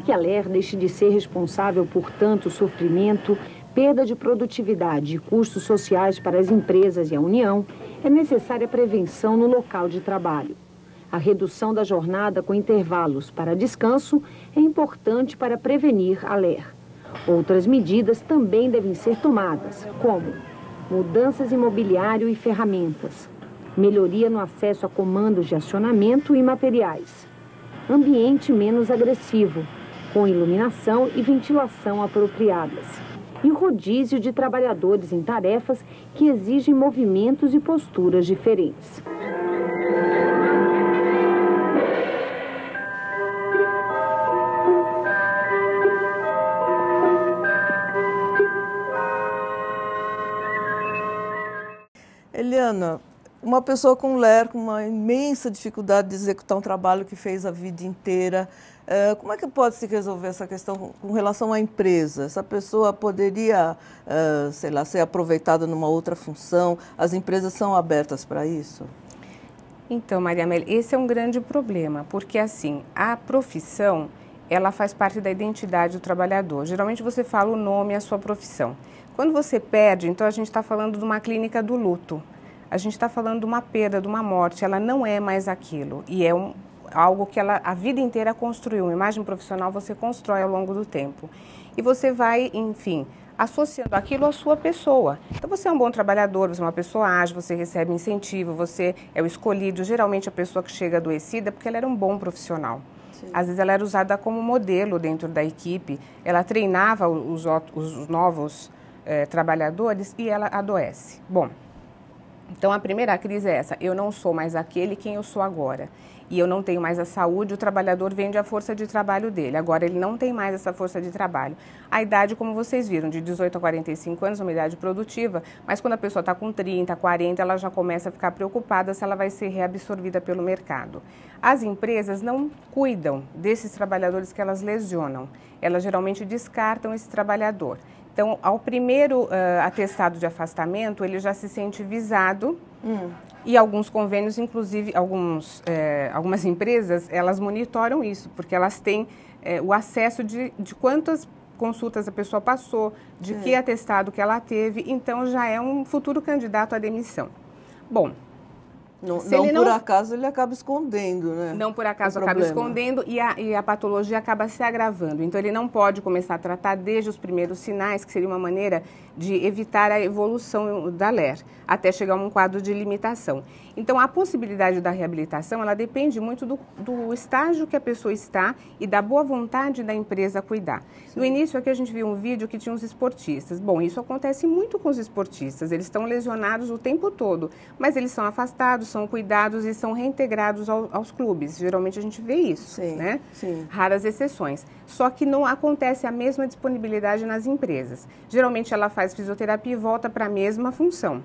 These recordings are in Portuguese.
que a LER deixe de ser responsável por tanto sofrimento, perda de produtividade e custos sociais para as empresas e a União, é necessária prevenção no local de trabalho. A redução da jornada com intervalos para descanso é importante para prevenir a LER. Outras medidas também devem ser tomadas, como mudanças em mobiliário e ferramentas, melhoria no acesso a comandos de acionamento e materiais, ambiente menos agressivo, com iluminação e ventilação apropriadas, e o rodízio de trabalhadores em tarefas que exigem movimentos e posturas diferentes. Eliana, uma pessoa com LER, com uma imensa dificuldade de executar um trabalho que fez a vida inteira, como é que pode se resolver essa questão com relação à empresa? Essa pessoa poderia, sei lá, ser aproveitada numa outra função? As empresas são abertas para isso? Então, Maria Amélia, esse é um grande problema, porque assim, a profissão, ela faz parte da identidade do trabalhador. Geralmente você fala o nome e a sua profissão. Quando você perde, então a gente está falando de uma clínica do luto. A gente está falando de uma perda, de uma morte. Ela não é mais aquilo. E é algo que ela a vida inteira construiu. Uma imagem profissional você constrói ao longo do tempo. E você vai, enfim, associando aquilo à sua pessoa. Então você é um bom trabalhador, você é uma pessoa ágil, você recebe incentivo, você é o escolhido. Geralmente a pessoa que chega adoecida porque ela era um bom profissional. Sim. Às vezes ela era usada como modelo dentro da equipe. Ela treinava os novos trabalhadores e ela adoece. Bom, então a primeira crise é essa, eu não sou mais aquele quem eu sou agora. E eu não tenho mais a saúde, o trabalhador vende a força de trabalho dele. Agora ele não tem mais essa força de trabalho. A idade, como vocês viram, de 18 a 45 anos, é uma idade produtiva, mas quando a pessoa está com 30, 40, ela já começa a ficar preocupada se ela vai ser reabsorvida pelo mercado. As empresas não cuidam desses trabalhadores que elas lesionam. Elas geralmente descartam esse trabalhador. Então, ao primeiro atestado de afastamento, ele já se sente visado e alguns convênios, inclusive, algumas empresas, elas monitoram isso, porque elas têm o acesso de quantas consultas a pessoa passou, de que atestado que ela teve, então já é um futuro candidato à demissão. Bom, não por acaso ele acaba escondendo, né? Não por acaso acaba escondendo e a patologia acaba se agravando. Então ele não pode começar a tratar desde os primeiros sinais, que seria uma maneira de evitar a evolução da LER, até chegar a um quadro de limitação. Então a possibilidade da reabilitação, ela depende muito do estágio que a pessoa está e da boa vontade da empresa cuidar. Sim. No início aqui a gente viu um vídeo que tinha uns esportistas. Bom, isso acontece muito com os esportistas, eles estão lesionados o tempo todo, mas eles são afastados, são cuidados e são reintegrados aos clubes. Geralmente a gente vê isso, sim, né? Sim. Raras exceções. Só que não acontece a mesma disponibilidade nas empresas. Geralmente ela faz fisioterapia e volta para a mesma função.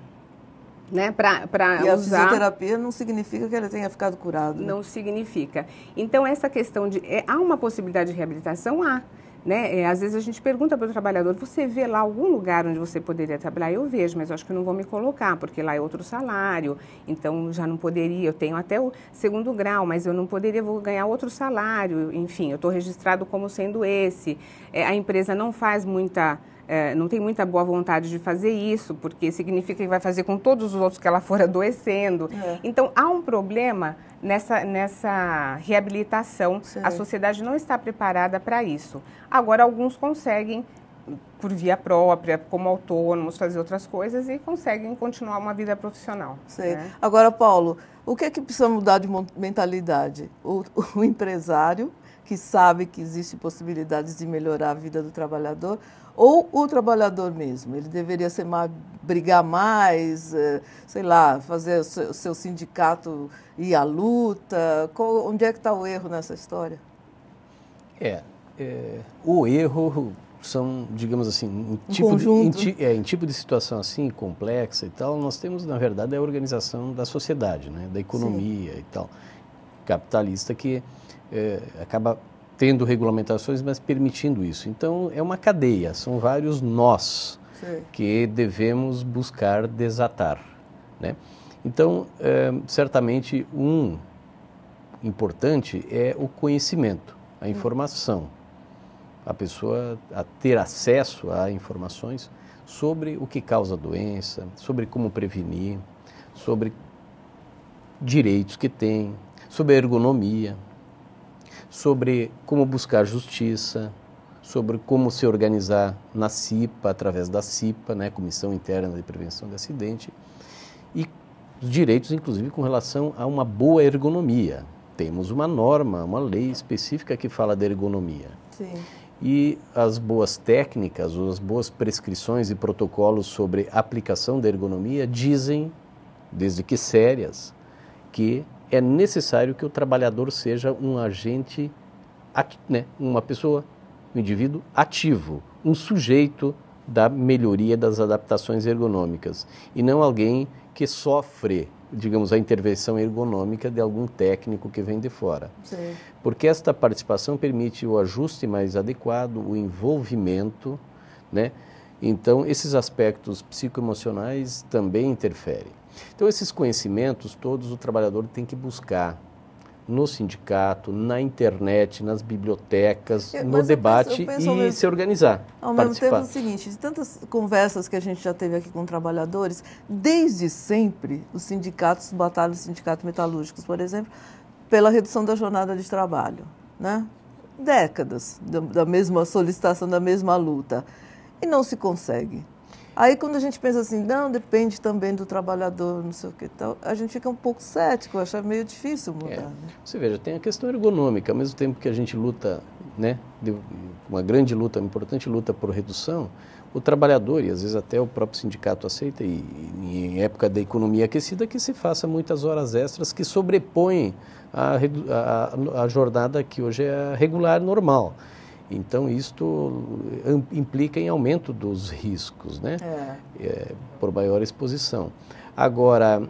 Né, a fisioterapia não significa que ele tenha ficado curado. Não significa. Então, essa questão de... há uma possibilidade de reabilitação? Há. Né? Às vezes a gente pergunta para o trabalhador, você vê lá algum lugar onde você poderia trabalhar? Eu vejo, mas eu acho que eu não vou me colocar, porque lá é outro salário, então já não poderia, eu tenho até o segundo grau, mas eu não poderia, vou ganhar outro salário, enfim, eu estou registrado como sendo esse. A empresa não faz não tem muita boa vontade de fazer isso, porque significa que vai fazer com todos os outros que ela for adoecendo. Então, há um problema nessa reabilitação. Sim. A sociedade não está preparada para isso. Agora, alguns conseguem, por via própria, como autônomos, fazer outras coisas e conseguem continuar uma vida profissional. Sim. Né? Agora, Paulo, o que é que precisa mudar de mentalidade? O empresário, que sabe que existem possibilidades de melhorar a vida do trabalhador, ou o trabalhador mesmo? Ele deveria brigar mais, sei lá, fazer o seu sindicato ir à luta? Onde é que está o erro nessa história? O erro são, digamos assim, em tipo de situação assim, complexa e tal, nós temos, na verdade, a organização da sociedade, né, da economia. Sim. E tal, capitalista, que acaba tendo regulamentações, mas permitindo isso. Então, é uma cadeia, são vários nós. Sim. Que devemos buscar desatar, né? Então, certamente, importante é o conhecimento, a informação. a pessoa a ter acesso a informações sobre o que causa a doença, sobre como prevenir, sobre direitos que tem, sobre a ergonomia, sobre como buscar justiça, sobre como se organizar na CIPA, através da CIPA, né, Comissão Interna de Prevenção de Acidente, e os direitos, inclusive, com relação a uma boa ergonomia. Temos uma norma, uma lei específica que fala da ergonomia. Sim. E as boas técnicas, ou as boas prescrições e protocolos sobre aplicação da ergonomia dizem, desde que sérias, que é necessário que o trabalhador seja um agente, né, uma pessoa, um indivíduo ativo, um sujeito da melhoria das adaptações ergonômicas, e não alguém que sofre, digamos, a intervenção ergonômica de algum técnico que vem de fora. Sim. Porque esta participação permite o ajuste mais adequado, o envolvimento, né? Então, esses aspectos psicoemocionais também interferem. Então, esses conhecimentos todos o trabalhador tem que buscar no sindicato, na internet, nas bibliotecas, no debate e se organizar. Ao mesmo tempo é o seguinte, de tantas conversas que a gente já teve aqui com trabalhadores, desde sempre os sindicatos batalham, os sindicatos metalúrgicos, por exemplo, pela redução da jornada de trabalho, né? Décadas da mesma solicitação, da mesma luta, e não se consegue. Aí quando a gente pensa assim, não, depende também do trabalhador, não sei o que tal, a gente fica um pouco cético, acha meio difícil mudar. Né? Você veja, tem a questão ergonômica, ao mesmo tempo que a gente luta, né, uma grande luta, uma importante luta por redução, o trabalhador, e às vezes até o próprio sindicato aceita, e em época da economia aquecida, que se faça muitas horas extras que sobrepõem a jornada que hoje é regular, normal. Então, isto implica em aumento dos riscos, né? Por maior exposição. Agora,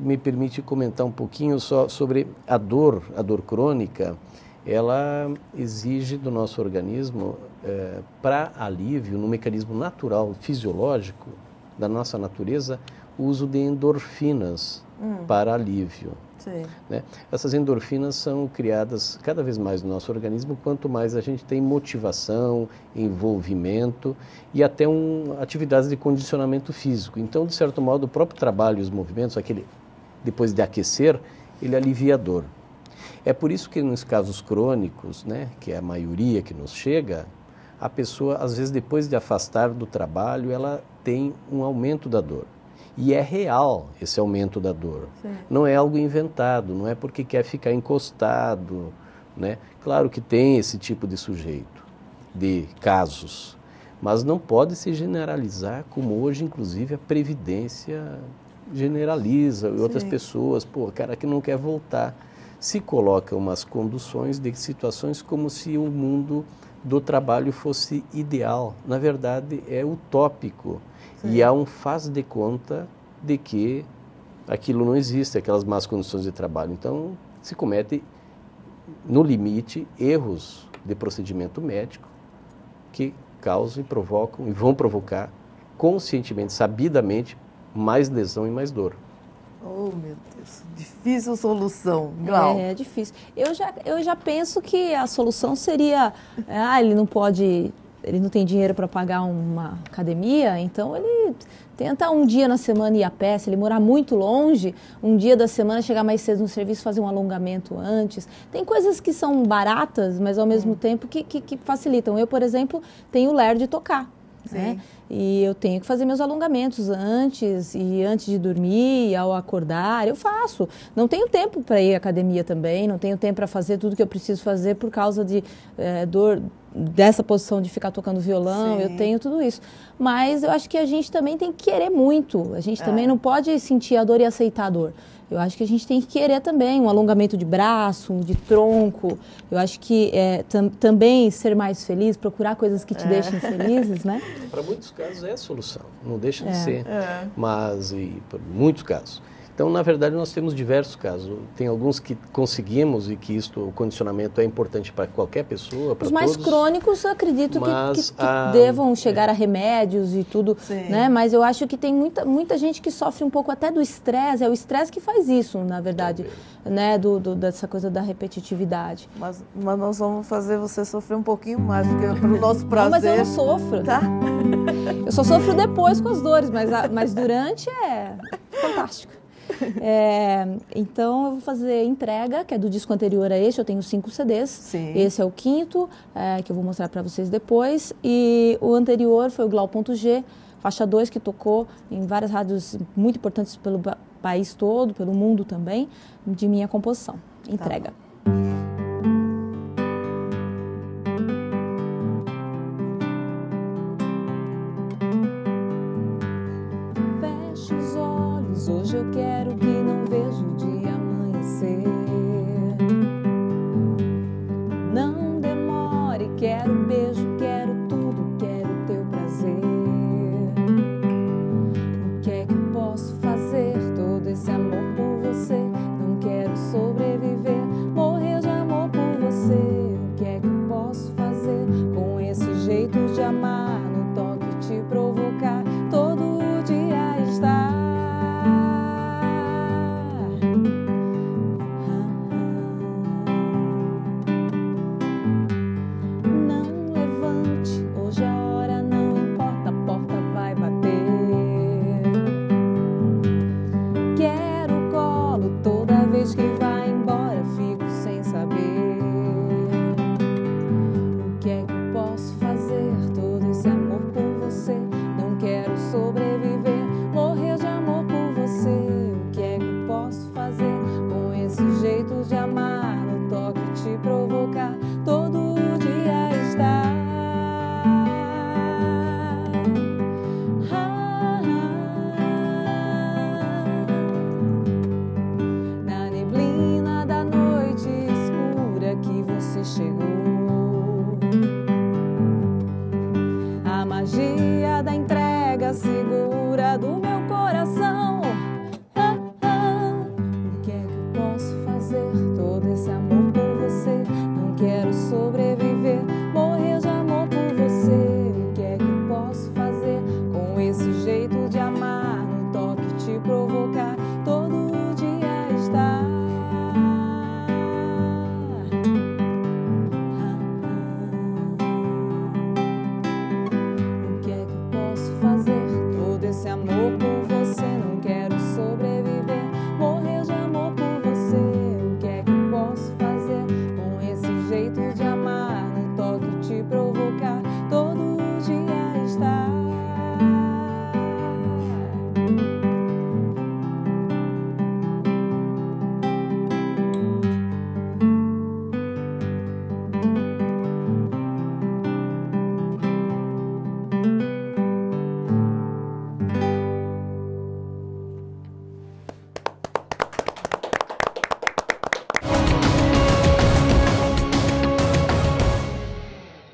me permite comentar um pouquinho só sobre a dor crônica. Ela exige do nosso organismo, para alívio, no mecanismo natural, fisiológico da nossa natureza, o uso de endorfinas para alívio. Sim. Né? Essas endorfinas são criadas cada vez mais no nosso organismo, quanto mais a gente tem motivação, envolvimento e até atividades de condicionamento físico. Então, de certo modo, o próprio trabalho e os movimentos, depois de aquecer, ele alivia a dor. É por isso que nos casos crônicos, né, que é a maioria que nos chega, a pessoa, às vezes, depois de afastar do trabalho, ela tem um aumento da dor. E é real esse aumento da dor. Sim. Não é algo inventado, não é porque quer ficar encostado, né? Claro que tem esse tipo de sujeito, de casos, mas não pode se generalizar como hoje, inclusive, a Previdência generaliza e outras pessoas, cara que não quer voltar. Se coloca umas conduções de situações como se o mundo do trabalho fosse ideal. Na verdade, é utópico. Sim. E há um faz de conta de que aquilo não existe, aquelas más condições de trabalho. Então, se comete, no limite, erros de procedimento médico que causam e provocam, e vão provocar, conscientemente, sabidamente, mais lesão e mais dor. Oh, meu Deus, difícil solução, Glau. É difícil. Eu já penso que a solução seria, ele não tem dinheiro para pagar uma academia, então ele tenta um dia na semana ir a pé. Se ele morar muito longe, um dia da semana chegar mais cedo no serviço, fazer um alongamento antes. Tem coisas que são baratas, mas ao mesmo tempo que facilitam. Eu, por exemplo, tenho o ler de tocar. Né? E eu tenho que fazer meus alongamentos antes de dormir, ao acordar, eu faço. Não tenho tempo para ir à academia também, não tenho tempo para fazer tudo que eu preciso fazer por causa de dor, dessa posição de ficar tocando violão. Sim. Eu tenho tudo isso. Mas eu acho que a gente também tem que querer muito. A gente também não pode sentir a dor e aceitar a dor. Eu acho que a gente tem que querer também um alongamento de braço, de tronco. Eu acho que também ser mais feliz, procurar coisas que te deixem felizes, né? Para muitos casos é a solução, não deixa de ser. Mas, por muitos casos. Então, na verdade, nós temos diversos casos. Tem alguns que conseguimos e que o condicionamento é importante para qualquer pessoa, para todos. Os mais crônicos, eu acredito que devam chegar a remédios e tudo, né? Mas eu acho que tem muita gente que sofre um pouco até do estresse. É o estresse que faz isso, na verdade, né? Dessa coisa da repetitividade. Mas nós vamos fazer você sofrer um pouquinho mais, porque para o nosso prazer... Não, mas eu não sofro. Tá? Eu só sofro depois com as dores, mas durante é fantástico. Então eu vou fazer entrega, que é do disco anterior a este. Eu tenho 5 CDs. Sim. Esse é o 5º, que eu vou mostrar para vocês depois. E o anterior foi o Glau.G, faixa 2, que tocou em várias rádios muito importantes pelo país todo, pelo mundo também, de minha composição. Entrega. Tá. Hoje eu quero que não veja o dia amanhecer. Não demore, quero beijo, quero tudo, quero teu prazer. O que é que eu posso fazer? Todo esse amor por você. Não quero sobreviver, morrer de amor por você. O que é que eu posso fazer com esse jeito de amar? No toque te provocar, todo dia estar. Segura do meu coração. O que é que eu posso fazer? Todo esse amor